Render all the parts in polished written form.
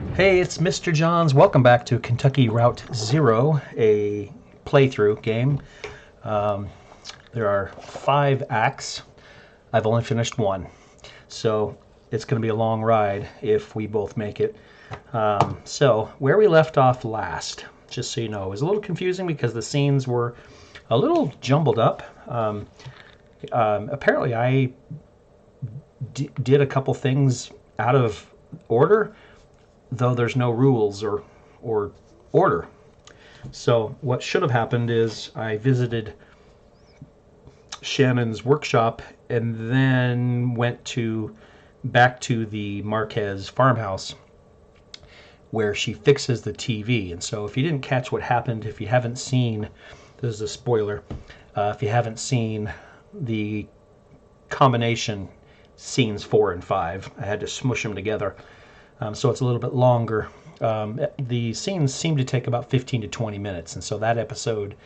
Hey, it's Mr. Johns. Welcome back to Kentucky Route Zero, a playthrough game. Um, there are 5 acts. I've only finished one, so it's going to be a long ride if we both make it. So, where we left off last, just so you know, was a little confusing because the scenes were a little jumbled up. Apparently, I did a couple things out of order, though there's no rules or order. So what should have happened is I visited Shannon's workshop and then went to back to the Marquez farmhouse where she fixes the TV. And so if you didn't catch what happened, if you haven't seen, this is a spoiler, if you haven't seen the combination scenes 4 and 5, I had to smush them together. So it's a little bit longer. The scenes seem to take about 15 to 20 minutes, and so that episode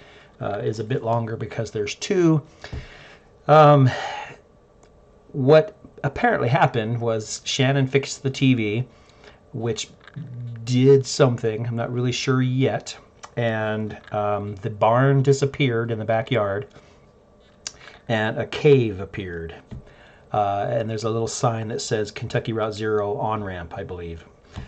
is a bit longer because there's two. What apparently happened was Shannon fixed the TV, which did something. I'm not really sure yet. And the barn disappeared in the backyard, and a cave appeared. And there's a little sign that says Kentucky Route Zero on ramp, I believe.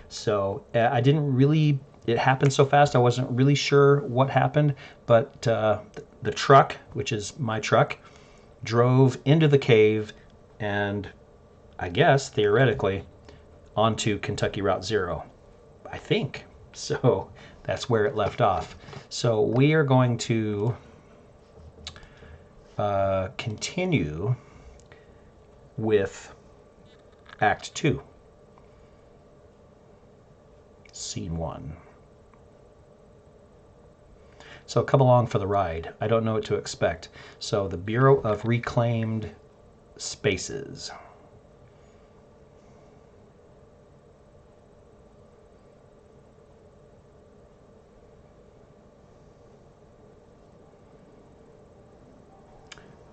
So I didn't really, it happened so fast, I wasn't really sure what happened, but the truck, which is my truck, drove into the cave and I guess theoretically onto Kentucky Route Zero. I think. So that's where it left off. So we are going to continue with Act 2, Scene 1. So come along for the ride. I don't know what to expect. So the Bureau of Reclaimed Spaces.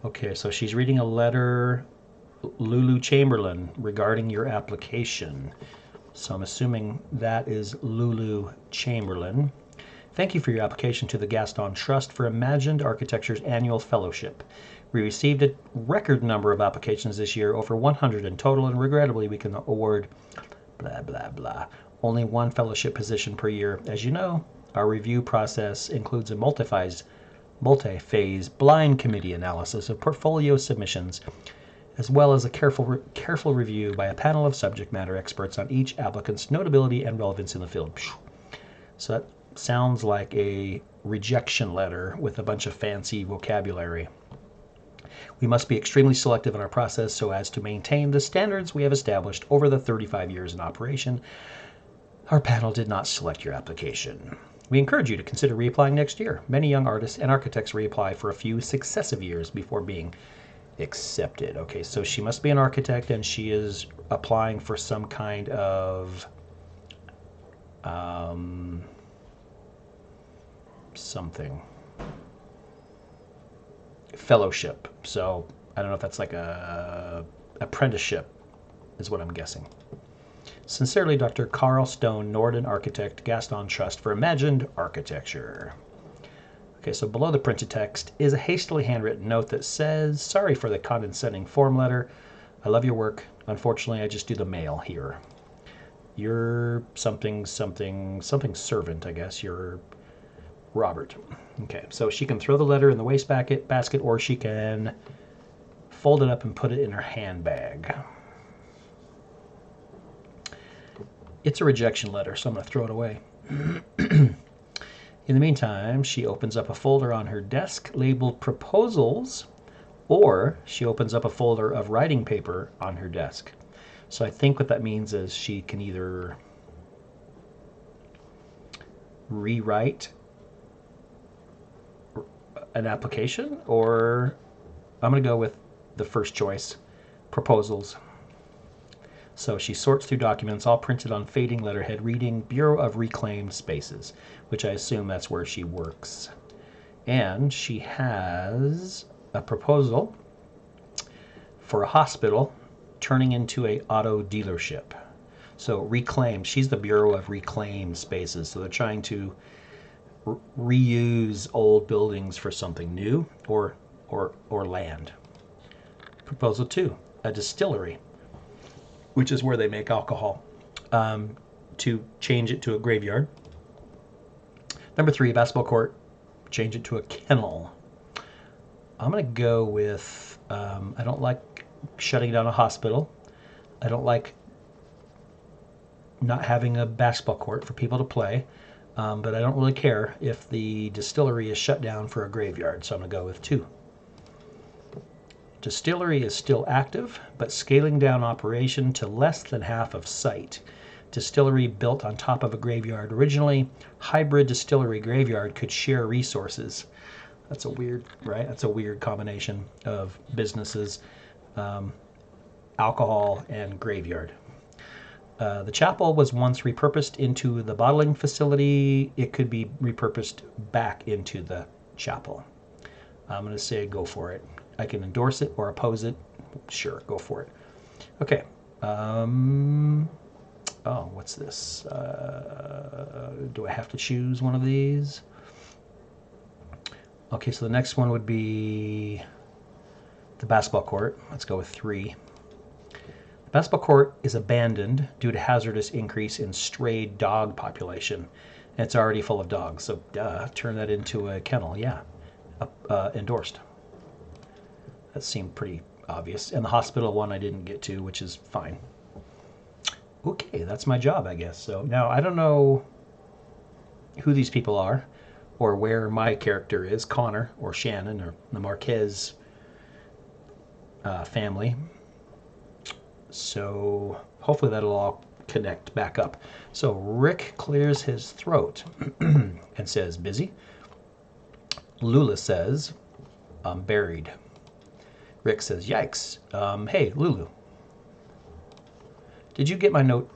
Okay, so she's reading a letter, Lulu Chamberlain, regarding your application. So I'm assuming that is Lulu Chamberlain. Thank you for your application to the Gaston Trust for Imagined Architecture's annual fellowship. We received a record number of applications this year, over 100 in total, and regrettably we can award blah, blah, blah. Only one fellowship position per year. As you know, our review process includes a multi-phase blind committee analysis of portfolio submissions, as well as a careful review by a panel of subject matter experts on each applicant's notability and relevance in the field. So that sounds like a rejection letter with a bunch of fancy vocabulary. We must be extremely selective in our process so as to maintain the standards we have established over the 35 years in operation. Our panel did not select your application. We encourage you to consider reapplying next year. Many young artists and architects reapply for a few successive years before being accepted. Okay, so she must be an architect and she is applying for some kind of something fellowship. So I don't know if that's like a apprenticeship is what I'm guessing. Sincerely, Dr. Carl Stone, Norden Architect, Gaston Trust for Imagined Architecture. Okay, so below the printed text is a hastily handwritten note that says, sorry for the condescending form letter. I love your work. Unfortunately, I just do the mail here. You're something servant, I guess. You're Robert. Okay, so she can throw the letter in the wastebasket, or she can fold it up and put it in her handbag. It's a rejection letter, so I'm going to throw it away. In the meantime, she opens up a folder on her desk labeled proposals, or she opens up a folder of writing paper on her desk. So I think what that means is she can either rewrite an application, or I'm going to go with the first choice, proposals. So she sorts through documents, all printed on fading letterhead, reading Bureau of Reclaimed Spaces, which I assume that's where she works. And she has a proposal for a hospital turning into a auto dealership. So reclaim. She's the Bureau of Reclaimed Spaces. So they're trying to reuse old buildings for something new or land. Proposal 2, a distillery, which is where they make alcohol, to change it to a graveyard. Number 3, a basketball court, change it to a kennel. I'm going to go with, I don't like shutting down a hospital. I don't like not having a basketball court for people to play. But I don't really care if the distillery is shut down for a graveyard, so I'm going to go with 2. Distillery is still active, but scaling down operation to less than half of site. Distillery built on top of a graveyard originally. Hybrid distillery graveyard could share resources. That's a weird, right? That's a weird combination of businesses, alcohol and graveyard. The chapel was once repurposed into the bottling facility. It could be repurposed back into the chapel. I'm going to say go for it. I can endorse it or oppose it. Sure, go for it. Okay. Oh, what's this? Do I have to choose one of these? Okay, so the next one would be the basketball court. Let's go with 3. The basketball court is abandoned due to hazardous increase in stray dog population. And it's already full of dogs, so turn that into a kennel. Yeah, endorsed. That seemed pretty obvious. And the hospital one I didn't get to, which is fine. Okay, that's my job, I guess. So now I don't know who these people are or where my character is, Connor or Shannon or the Marquez family. So hopefully that'll all connect back up. So Rick clears his throat and says, busy. Lula says, I'm buried. Rick says, yikes. Hey, Lulu, did you get my note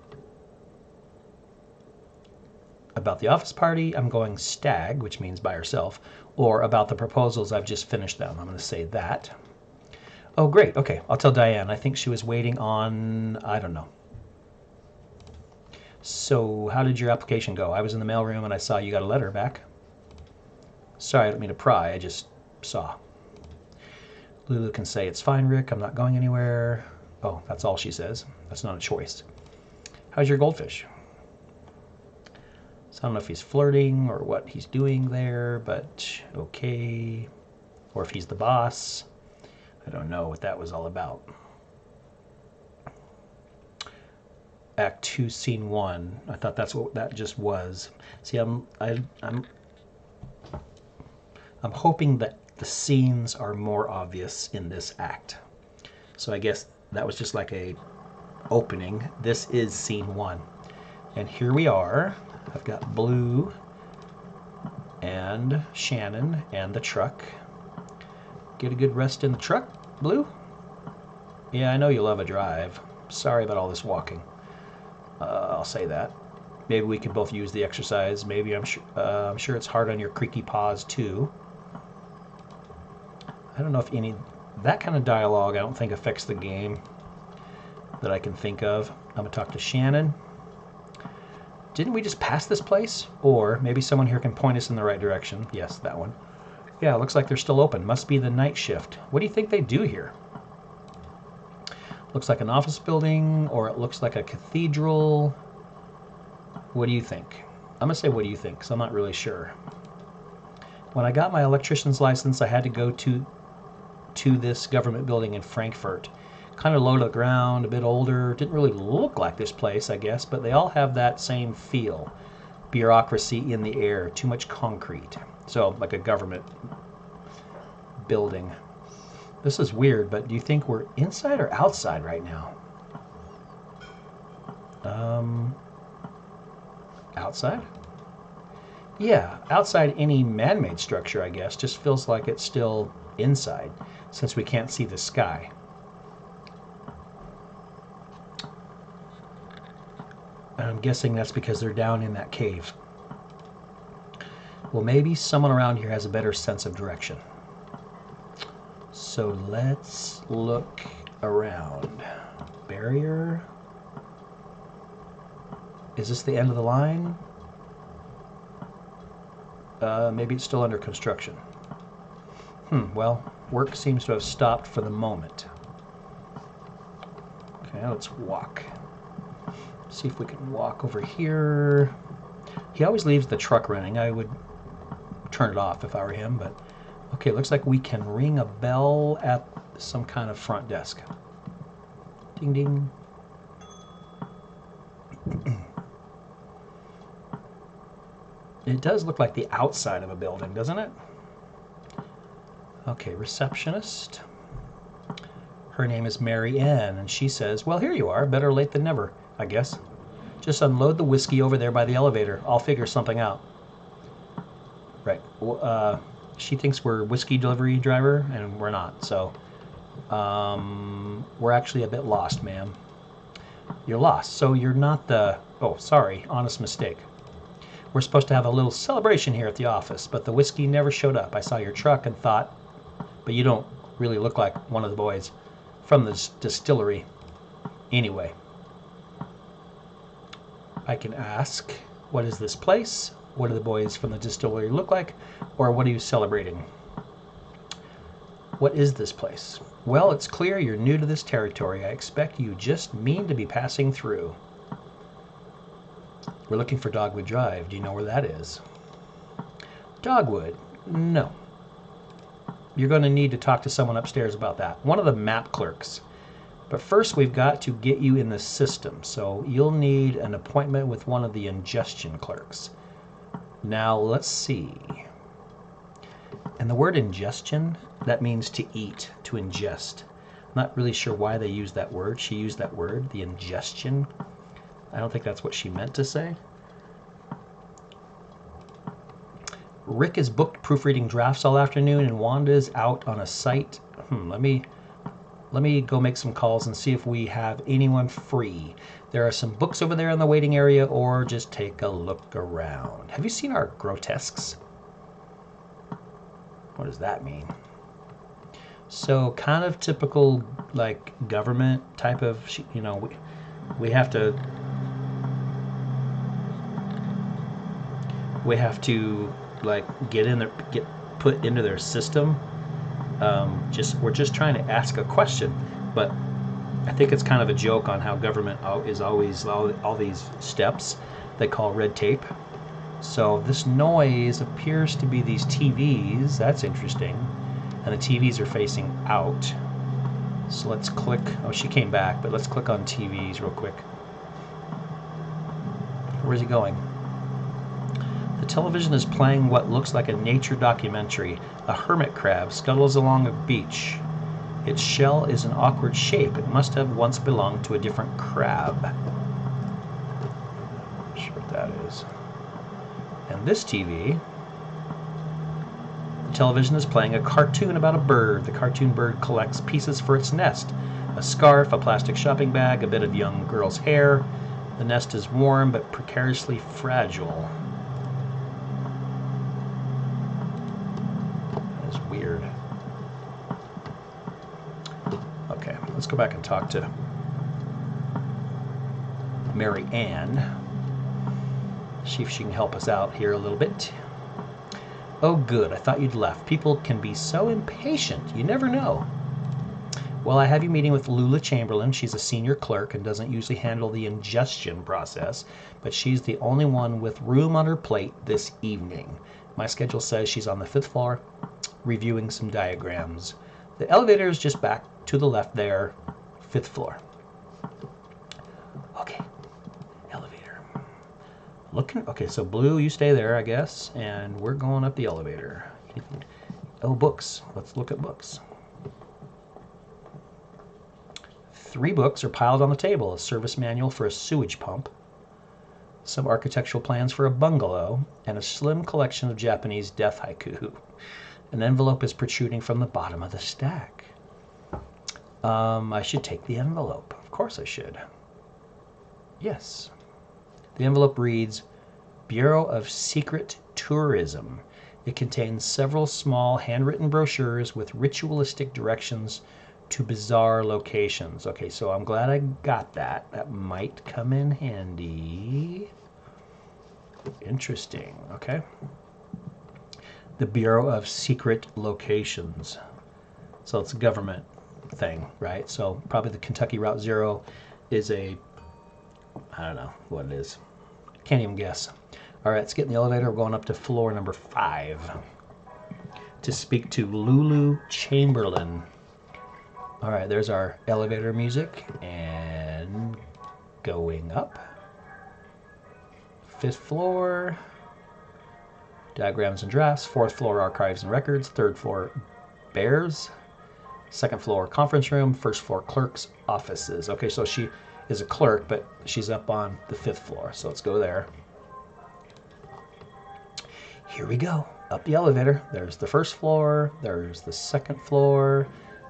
about the office party? I'm going stag, which means by herself, or about the proposals. I've just finished them. I'm going to say that. Oh, great. Okay, I'll tell Diane. I think she was waiting on, I don't know. So how did your application go? I was in the mailroom and I saw you got a letter back. Sorry, I don't mean to pry. I just saw. Lulu can say, it's fine, Rick. I'm not going anywhere. Oh, that's all she says. That's not a choice. How's your goldfish? So I don't know if he's flirting or what he's doing there, but okay. Or if he's the boss. I don't know what that was all about. Act 2, Scene 1. I thought that's what that just was. See, I'm hoping that the scenes are more obvious in this act. So I guess that was just like a opening. This is Scene 1. And here we are. I've got Blue and Shannon and the truck. Get a good rest in the truck, Blue? Yeah, I know you love a drive. Sorry about all this walking. I'll say that. Maybe we could both use the exercise. Maybe I'm sure it's hard on your creaky paws too. I don't know if any that kind of dialogue I don't think affects the game that I can think of. I'm gonna talk to Shannon. Didn't we just pass this place? Or maybe someone here can point us in the right direction. Yes, that one. Yeah, it looks like they're still open. Must be the night shift. What do you think they do here? Looks like an office building, or it looks like a cathedral. What do you think? I'm gonna say, what do you think? Because I'm not really sure. When I got my electrician's license, I had to go to this government building in Frankfurt. Kind of low to the ground, a bit older. Didn't really look like this place, I guess, but they all have that same feel. Bureaucracy in the air, too much concrete. So, like a government building. This is weird, but do you think we're inside or outside right now? Outside? Yeah, outside any man-made structure, I guess. Just feels like it's still inside, since we can't see the sky. And I'm guessing that's because they're down in that cave. Well, maybe someone around here has a better sense of direction. So let's look around. Barrier. Is this the end of the line? Maybe it's still under construction. Well, work seems to have stopped for the moment. Okay, now let's walk. See if we can walk over here. He always leaves the truck running. I would turn it off if I were him, but okay, looks like we can ring a bell at some kind of front desk. Ding ding. It does look like the outside of a building, doesn't it? Okay, receptionist. Her name is Mary Ann, and she says, well, here you are. Better late than never, I guess. Just unload the whiskey over there by the elevator. I'll figure something out. Right. She thinks we're whiskey delivery driver, and we're not. So we're actually a bit lost, ma'am. You're lost. So you're not the... Oh, sorry. Honest mistake. We're supposed to have a little celebration here at the office, but the whiskey never showed up. I saw your truck and thought, but you don't really look like one of the boys from this distillery. Anyway, I can ask, what is this place? What do the boys from the distillery look like? Or what are you celebrating? What is this place? Well, it's clear you're new to this territory. I expect you just mean to be passing through. We're looking for Dogwood Drive. Do you know where that is? Dogwood? No. You're going to need to talk to someone upstairs about that. One of the map clerks. But first we've got to get you in the system. So you'll need an appointment with one of the ingestion clerks. Now let's see. And the word ingestion, that means to eat, to ingest. I'm not really sure why they use that word. She used that word, the ingestion. I don't think that's what she meant to say. Rick is booked proofreading drafts all afternoon, and Wanda's out on a site. Let me go make some calls and see if we have anyone free. There are some books over there in the waiting area, or just take a look around. Have you seen our grotesques? What does that mean? So kind of typical, like, government type of, you know, we have to like get put into their system. We're just trying to ask a question, but I think it's kind of a joke on how government is always all these steps they call red tape. So this noise appears to be these TVs. That's interesting. And the TVs are facing out. So let's click. Oh, she came back, but let's click on TVs real quick. Where's he going? The television is playing what looks like a nature documentary. A hermit crab scuttles along a beach. Its shell is an awkward shape. It must have once belonged to a different crab. Not sure what that is. And this TV, the television is playing a cartoon about a bird. The cartoon bird collects pieces for its nest. A scarf, a plastic shopping bag, a bit of young girl's hair. The nest is warm but precariously fragile. That's weird. Okay, let's go back and talk to Mary Ann. See if she can help us out here a little bit. Oh, good. I thought you'd left. People can be so impatient. You never know. Well, I have you meeting with Lula Chamberlain. She's a senior clerk and doesn't usually handle the ingestion process, but she's the only one with room on her plate this evening. My schedule says she's on the 5th floor reviewing some diagrams. The elevator is just back to the left there, 5th floor. Okay. Okay, so Blue, you stay there, I guess, and we're going up the elevator. Oh, books. Let's look at books. 3 books are piled on the table. A service manual for a sewage pump, some architectural plans for a bungalow, and a slim collection of Japanese death haiku. An envelope is protruding from the bottom of the stack. I should take the envelope. Of course I should. Yes. The envelope reads, Bureau of Secret Tourism. It contains several small handwritten brochures with ritualistic directions to bizarre locations. Okay, so I'm glad I got that. That might come in handy. Interesting. Okay. The Bureau of Secret Locations. So it's a government thing, right? So probably the Kentucky Route Zero is I don't know what it is. Can't even guess. All right, let's get in the elevator. We're going up to floor number 5 to speak to Lulu Chamberlain. All right, there's our elevator music and going up. 5th floor, diagrams and drafts. 4th floor, archives and records. 3rd floor, bears. 2nd floor, conference room. 1st floor, clerk's offices. Okay, so she is a clerk, but she's up on the 5th floor. So let's go there. Here we go. Up the elevator. There's the 1st floor. There's the 2nd floor.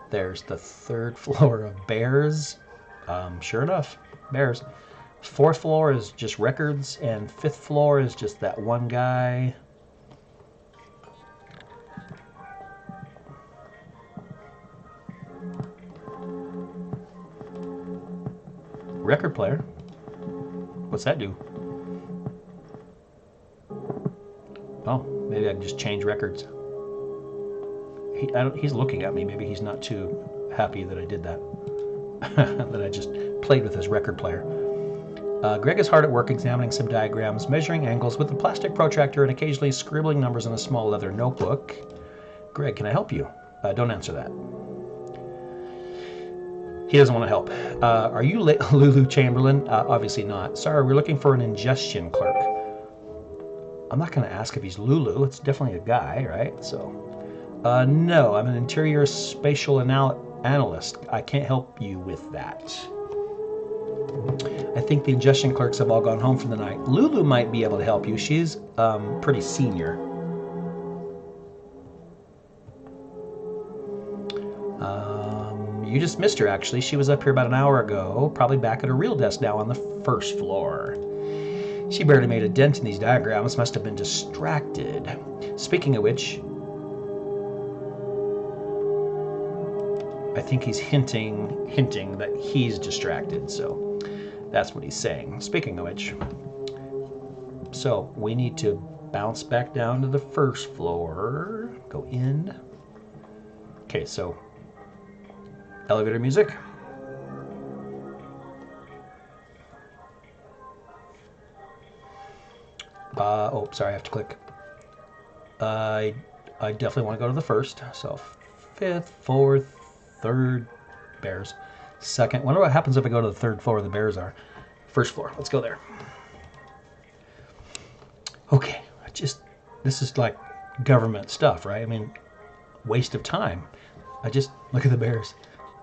There's the 3rd floor of bears. Sure enough, bears. 4th floor is just records, and 5th floor is just that one guy. Record player. What's that do? Oh, maybe I can just change records. He's looking at me. Maybe he's not too happy that I did that. That I just played with his record player. Greg is hard at work examining some diagrams, measuring angles with a plastic protractor, and occasionally scribbling numbers in a small leather notebook. Greg, can I help you? Don't answer that. He doesn't want to help. Are you Lulu Chamberlain? Obviously not. Sorry, we're looking for an ingestion clerk. I'm not going to ask if he's Lulu. It's definitely a guy, right? So, no, I'm an interior spatial analyst. I can't help you with that. I think the ingestion clerks have all gone home for the night. Lulu might be able to help you. She's pretty senior. You just missed her, actually. She was up here about an hour ago, probably back at her real desk now on the 1st floor. She barely made a dent in these diagrams, must have been distracted. Speaking of which, I think he's hinting that he's distracted, so that's what he's saying. Speaking of which, so we need to bounce back down to the 1st floor, go in. Okay, so elevator music. Oh, sorry, I have to click. I definitely want to go to the 1st. So 5th, 4th, 3rd, bears. 2nd. Wonder what happens if I go to the 3rd floor where the bears are. 1st floor. Let's go there. Okay, this is like government stuff, right? I mean, waste of time. Look at the bears.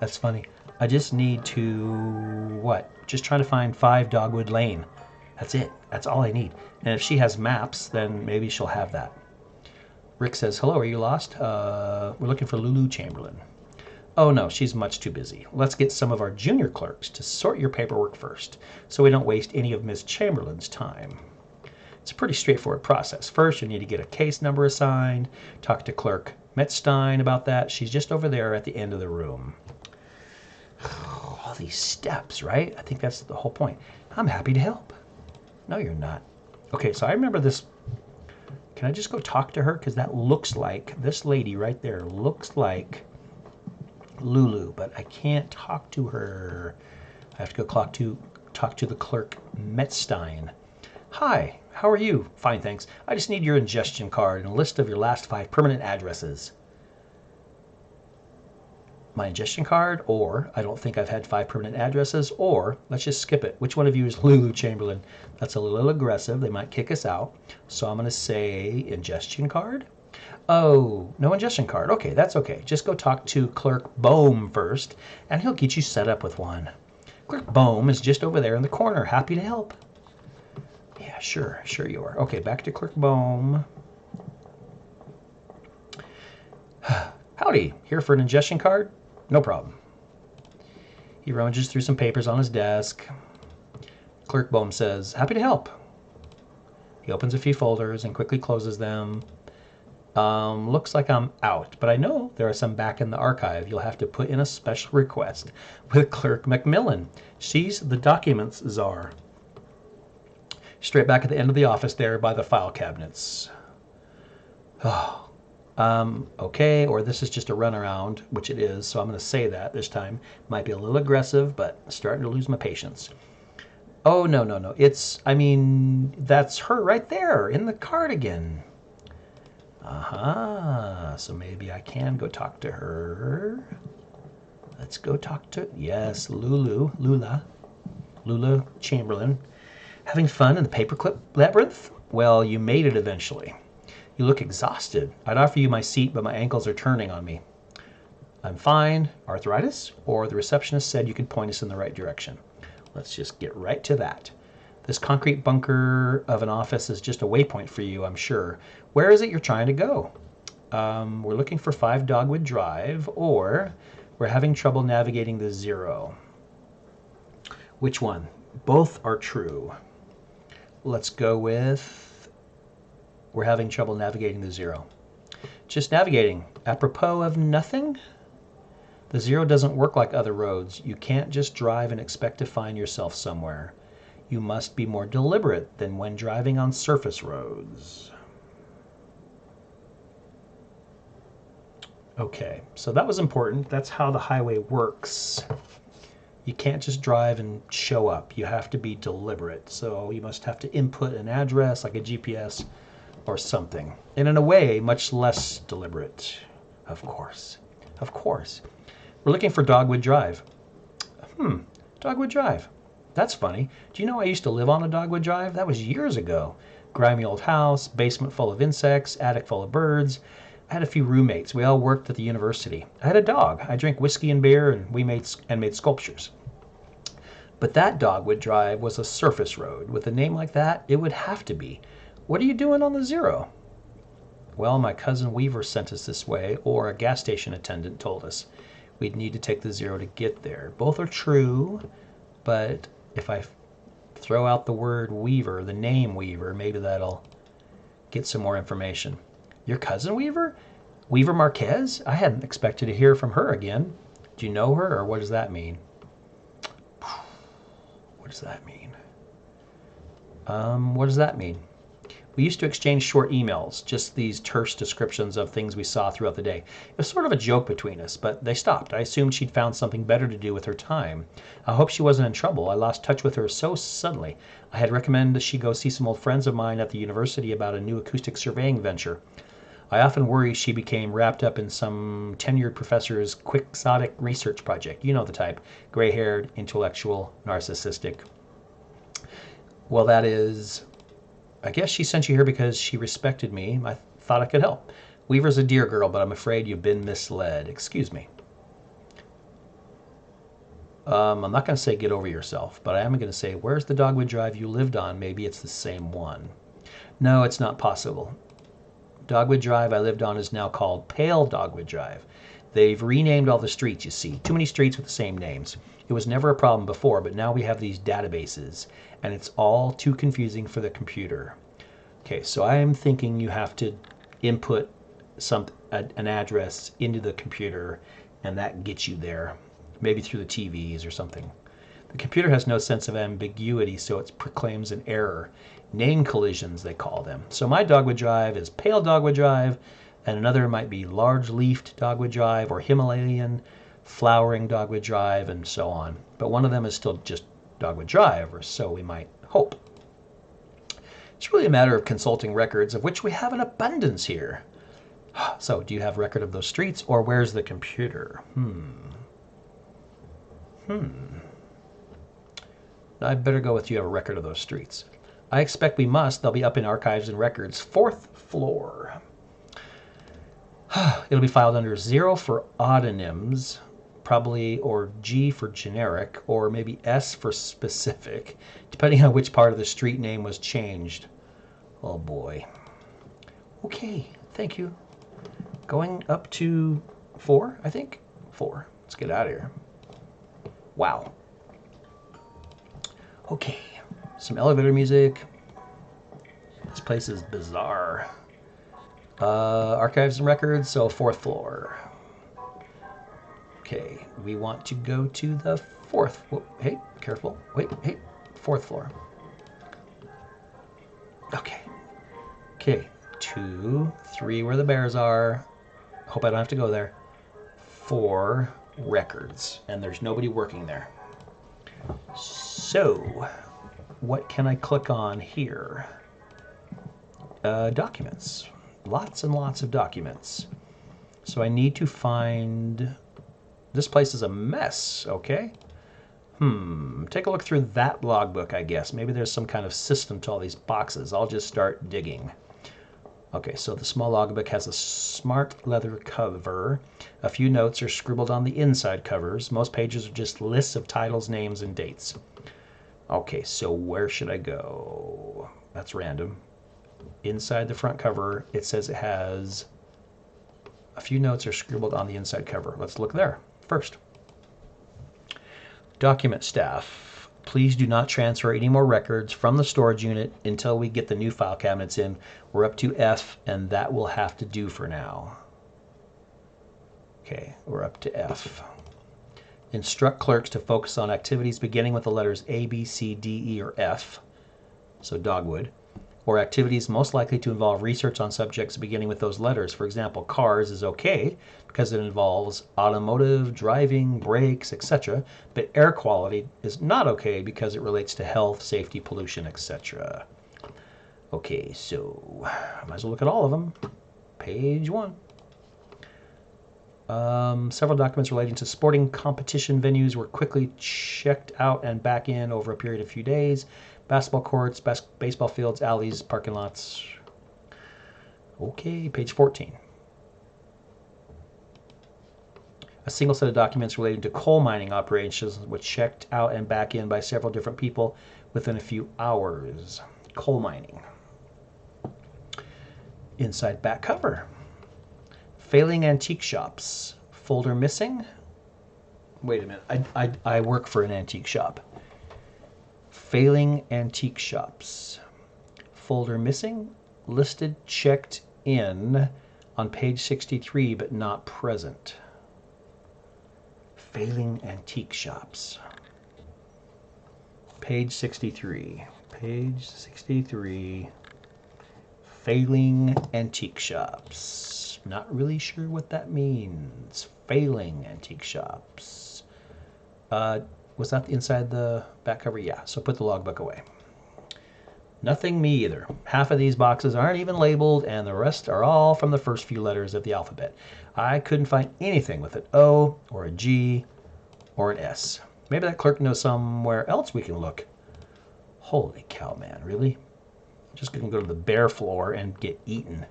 That's funny. I just need to, just trying to find 5 Dogwood Lane. That's it. That's all I need. And if she has maps, then maybe she'll have that. Rick says, hello, are you lost? We're looking for Lulu Chamberlain. Oh no, she's much too busy. Let's get some of our junior clerks to sort your paperwork first, so we don't waste any of Miss Chamberlain's time. It's a pretty straightforward process. First, you need to get a case number assigned, talk to Clerk Metzstein about that. She's just over there at the end of the room. All these steps, right? I think that's the whole point. I'm happy to help. No, you're not. Okay, so I remember this. Can I just go talk to her? Because that looks like, this lady right there looks like Lulu, but I can't talk to her. I have to go talk to the Clerk Metzstein. Hi, how are you? Fine, thanks. I just need your ingestion card and a list of your last 5 permanent addresses. My ingestion card, or I don't think I've had 5 permanent addresses, or let's just skip it. Which one of you is Lulu Chamberlain? That's a little aggressive. They might kick us out. So I'm going to say ingestion card. Oh, no ingestion card. Okay, that's okay. Just go talk to Clerk Bohm first, and he'll get you set up with one. Clerk Bohm is just over there in the corner. Happy to help. Yeah, sure you are. Okay, back to Clerk Bohm. Howdy, here for an ingestion card? No problem. He rummages through some papers on his desk. Clerk Bohm says, happy to help. He opens a few folders and quickly closes them. Looks like I'm out, but I know there are some back in the archive. You'll have to put in a special request with Clerk Macmillan. She's the documents czar. Straight back at the end of the office there by the file cabinets. Oh, okay, or this is just a runaround, which it is, so I'm going to say that this time. Might be a little aggressive, but starting to lose my patience. Oh, no, no, no. That's her right there in the cardigan. So maybe I can go talk to her. Let's go talk to, yes, Lula Chamberlain. Having fun in the paperclip labyrinth? Well, you made it eventually. You look exhausted. I'd offer you my seat, but my ankles are turning on me. I'm fine. Arthritis? Or the receptionist said you could point us in the right direction. Let's just get right to that. This concrete bunker of an office is just a waypoint for you, I'm sure. Where is it you're trying to go? We're looking for 5 Dogwood Drive, or we're having trouble navigating the 0. Which one? Both are true. Let's go with we're having trouble navigating the 0. Just navigating. Apropos of nothing? The 0 doesn't work like other roads. You can't just drive and expect to find yourself somewhere. You must be more deliberate than when driving on surface roads. Okay, so that was important. That's how the highway works. You can't just drive and show up. You have to be deliberate. So you must have to input an address like a GPS or something. And in a way, much less deliberate. Of course. Of course. We're looking for Dogwood Drive. Dogwood Drive. That's funny. Do you know I used to live on a Dogwood Drive? That was years ago. Grimy old house, basement full of insects, attic full of birds. I had a few roommates. We all worked at the university. I had a dog. I drank whiskey and beer, and we made sculptures. But that Dogwood Drive was a surface road. With a name like that, it would have to be. What are you doing on the 0? Well, my cousin Weaver sent us this way, or a gas station attendant told us. We'd need to take the 0 to get there. Both are true, but if I throw out the word Weaver, the name Weaver, maybe that'll get some more information. Your cousin Weaver? Weaver Marquez? I hadn't expected to hear from her again. Do you know her, or what does that mean? What does that mean? What does that mean? We used to exchange short emails, just these terse descriptions of things we saw throughout the day. It was sort of a joke between us, but they stopped. I assumed she'd found something better to do with her time. I hope she wasn't in trouble. I lost touch with her so suddenly. I had recommended she go see some old friends of mine at the university about a new acoustic surveying venture. I often worry she became wrapped up in some tenured professor's quixotic research project. You know the type. Gray-haired, intellectual, narcissistic. Well, that is... I guess she sent you here because she respected me. I thought I could help. Weaver's a dear girl, but I'm afraid you've been misled. Excuse me. I'm not going to say get over yourself, but I am going to say, where's the Dogwood Drive you lived on? Maybe it's the same one. No, it's not possible. Dogwood Drive I lived on is now called Pale Dogwood Drive. They've renamed all the streets, you see. Too many streets with the same names. It was never a problem before, but now we have these databases, and it's all too confusing for the computer. Okay, so I am thinking you have to input an address into the computer, and that gets you there, maybe through the TVs or something. The computer has no sense of ambiguity, so it proclaims an error. Name collisions, they call them. So my Dogwood Drive is Pale Dogwood Drive, and another might be Large-Leafed Dogwood Drive or Himalayan Flowering Dogwood Drive, and so on. But one of them is still just Dogwood Drive, or so we might hope. It's really a matter of consulting records, of which we have an abundance here. So, do you have record of those streets, or where's the computer? I'd better go with you have a record of those streets. I expect we must. They'll be up in Archives and Records, 4th floor. It'll be filed under 0 for autonyms, probably, or G for generic, or maybe S for specific, depending on which part of the street name was changed. Oh boy. Okay, thank you. Going up to 4, I think? 4. Let's get out of here. Wow. Okay, some elevator music. This place is bizarre. Archives and Records, so 4th floor. Okay, we want to go to the 4th. Whoa, hey, careful. Wait, hey, 4th floor. Okay. Okay. 2, 3 where the bears are. Hope I don't have to go there. 4 records. And there's nobody working there. So, what can I click on here? Documents. Lots and lots of documents. So I need to find... This place is a mess, okay? Take a look through that logbook, I guess. Maybe there's some kind of system to all these boxes. I'll just start digging. Okay, so the small logbook has a smart leather cover. A few notes are scribbled on the inside covers. Most pages are just lists of titles, names, and dates. Okay, so where should I go? That's random. Inside the front cover, it says it has a few notes are scribbled on the inside cover. Let's look there first. Document staff. Please do not transfer any more records from the storage unit until we get the new file cabinets in. We're up to F, and that will have to do for now. Okay, we're up to F. Instruct clerks to focus on activities beginning with the letters A, B, C, D, E, or F, so Dogwood, or activities most likely to involve research on subjects beginning with those letters. For example, cars is okay because it involves automotive, driving, brakes, etc. But air quality is not okay because it relates to health, safety, pollution, etc. Okay, so I might as well look at all of them. Page 1. Several documents relating to sporting competition venues were quickly checked out and back in over a period of a few days. Basketball courts, baseball fields, alleys, parking lots. Okay, page 14. A single set of documents relating to coal mining operations was checked out and back in by several different people within a few hours. Coal mining. Inside back cover. Failing antique shops. Folder missing. Wait a minute. I work for an antique shop. Failing antique shops. Folder missing. Listed, checked in on page 63, but not present. Failing antique shops. Page 63. Page 63. Failing antique shops. Not really sure what that means. Failing antique shops. Was that inside the back cover? Yeah, so put the logbook away. Nothing, me either. Half of these boxes aren't even labeled, and the rest are all from the first few letters of the alphabet. I couldn't find anything with an O or a G or an S. Maybe that clerk knows somewhere else we can look. Holy cow, man, really? Just gonna go to the bare floor and get eaten.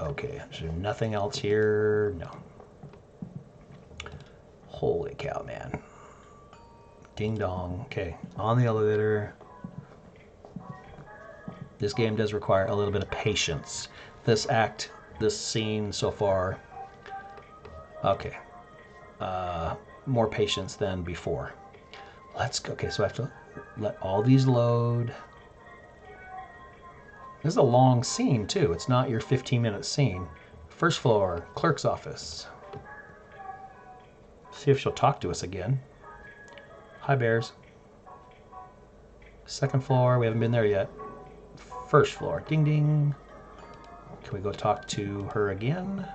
Okay, is there nothing else here? No. Holy cow, man. Ding dong. Okay, on the elevator. This game does require a little bit of patience. This scene so far. Okay. More patience than before. Let's go. Okay, so I have to let all these load. This is a long scene, too. It's not your 15-minute scene. First floor, clerk's office. See if she'll talk to us again. Hi, bears. Second floor, we haven't been there yet. First floor, ding ding. Can we go talk to her again?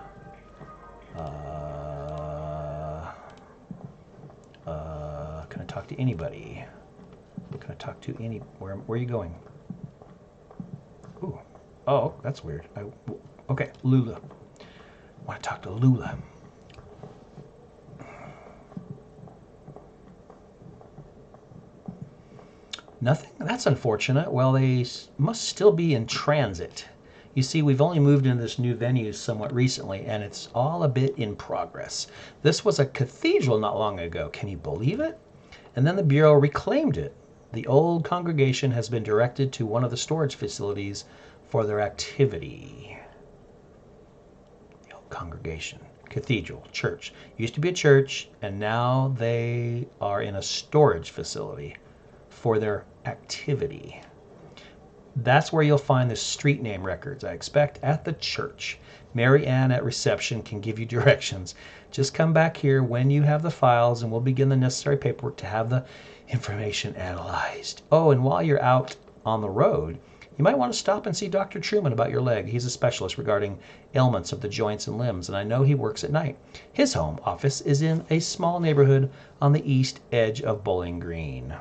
Can I talk to anybody? Can I talk to any... Where are you going? Ooh. Oh, that's weird. Okay, Lula. I want to talk to Lula. Nothing? That's unfortunate. Well, they must still be in transit. You see, we've only moved into this new venue somewhat recently, and it's all a bit in progress. This was a cathedral not long ago. Can you believe it? And then the Bureau reclaimed it. The old congregation has been directed to one of the storage facilities for their activity. The old congregation. Cathedral, church. Used to be a church, and now they are in a storage facility for their activity. That's where you'll find the street name records, I expect, at the church. Mary Ann at reception can give you directions. Just come back here when you have the files and we'll begin the necessary paperwork to have the information analyzed. Oh, and while you're out on the road, you might want to stop and see Dr. Truman about your leg. He's a specialist regarding ailments of the joints and limbs, and I know he works at night. His home office is in a small neighborhood on the east edge of Bowling Green.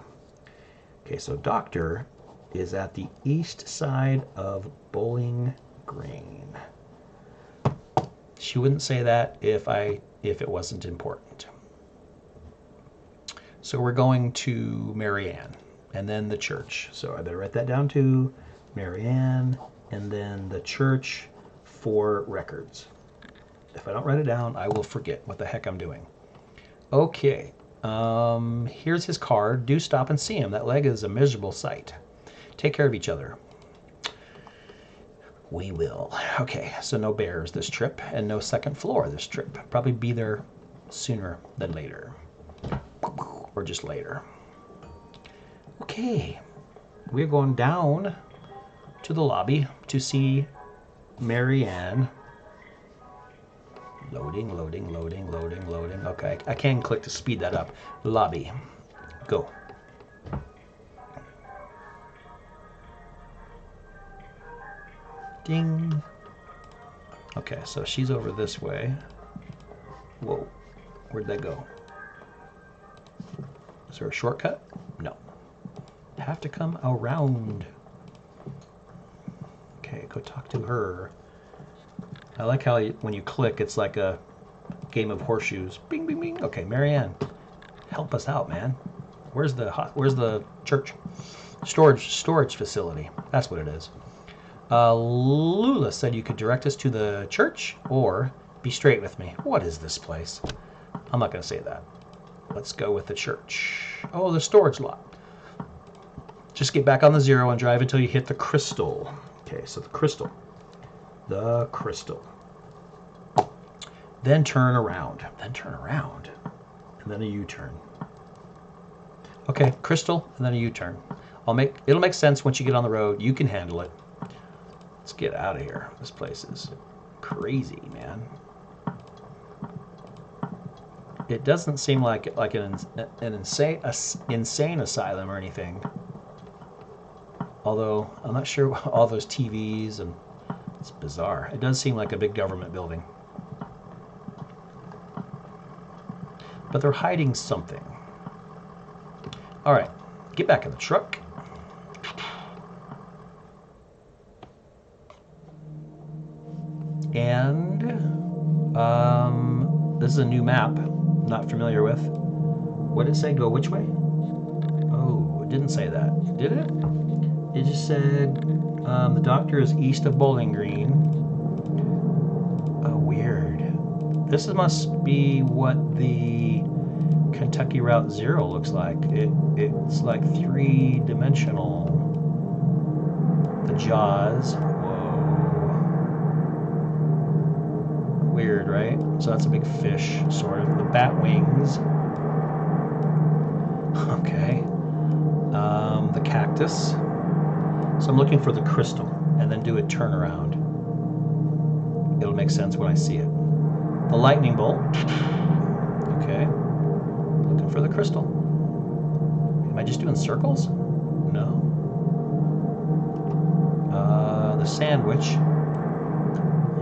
Okay, so Doctor is at the east side of Bowling Green. She wouldn't say that if it wasn't important. So we're going to Mary Ann and then the church. So I better write that down too. Mary Ann and then the church for records. If I don't write it down, I will forget what the heck I'm doing. Okay, here's his card. Do stop and see him. That leg is a miserable sight. Take care of each other. We will. Okay, so no bears this trip and no second floor this trip. Probably be there sooner than later. Or just later. Okay, we're going down to the lobby to see Mary Ann. Loading, loading, loading, loading, loading. Okay, I can click to speed that up. Lobby. Go. Ding. Okay, so she's over this way. Whoa, where'd that go? Is there a shortcut? No. Have to come around. Okay, go talk to her. I like how when you click, it's like a game of horseshoes. Bing, bing, bing. Okay, Mary Ann, help us out, man. Where's the church? Storage facility. That's what it is. Lula said you could direct us to the church or be straight with me. What is this place? I'm not going to say that. Let's go with the church. Oh, the storage lot. Just get back on the 0 and drive until you hit the crystal. Okay, so the crystal. The crystal. Then turn around. Then turn around. And then a U-turn. Okay, crystal and then a U-turn. It'll make sense once you get on the road. You can handle it. Let's get out of here. This place is crazy, man. It doesn't seem like an insane asylum or anything. Although I'm not sure all those TVs and it's bizarre. It does seem like a big government building. But they're hiding something. All right, get back in the truck. And this is a new map I'm not familiar with. What did it say? Go which way? Oh, it didn't say that. Did it? It just said the doctor is east of Bowling Green. Oh, weird. This must be what the Kentucky Route 0 looks like. It's like 3-dimensional. The jaws. Weird, right? So that's a big fish, sort of. The bat wings. Okay. The cactus. So I'm looking for the crystal and then do a turnaround. It'll make sense when I see it. The lightning bolt. Okay. Looking for the crystal. Am I just doing circles? No. The sandwich.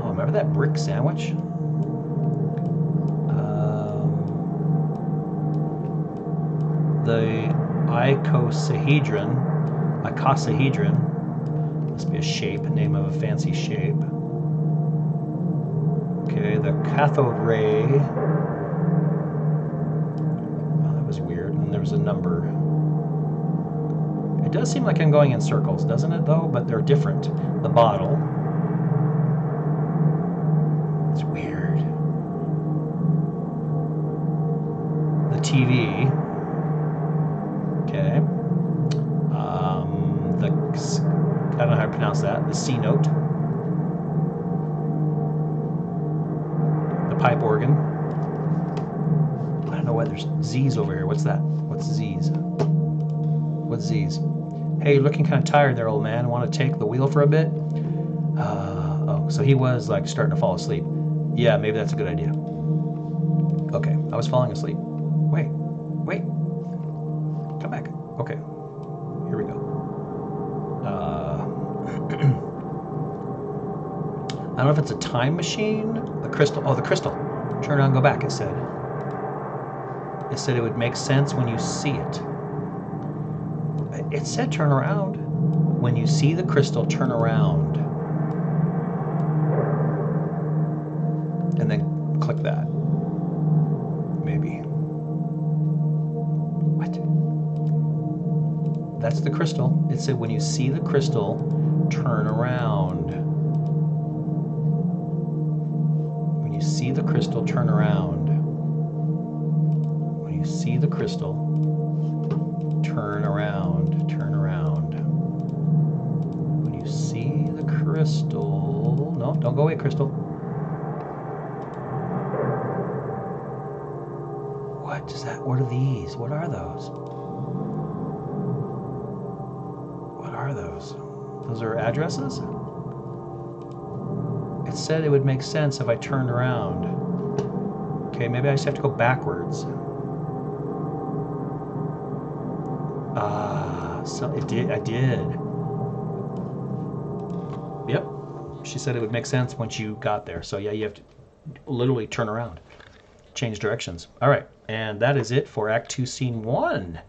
Oh, remember that brick sandwich? The icosahedron. Must be a shape, name of a fancy shape. Okay, the cathode ray. Oh, that was weird. And there was a number. It does seem like I'm going in circles, doesn't it, though? But they're different. The bottle. It's weird. The TV. Okay. I don't know how to pronounce that. The C note. The pipe organ. I don't know why there's Z's over here. What's that? What's Z's? What's Z's? Hey, you're looking kind of tired there, old man. Want to take the wheel for a bit? Oh, so he was like starting to fall asleep. Yeah, maybe that's a good idea. Okay, I was falling asleep. Wait, come back. Okay, here we go. I don't know if it's a time machine, the crystal. Oh, the crystal. Turn around, go back. It said it would make sense when you see it. It said turn around. When you see the crystal, turn around. And then click that. Maybe. What? That's the crystal. It said when you see the crystal, turn around. When you see the crystal, turn around. When you see the crystal, turn around. Turn around. When you see the crystal... No, don't go away, crystal. What is that? What are these? What are those? What are those? Those are addresses? It said it would make sense if I turned around. Okay, maybe I just have to go backwards. So it did. I did. Yep. She said it would make sense once you got there. So yeah, you have to literally turn around, change directions. All right, and that is it for Act 2, Scene 1.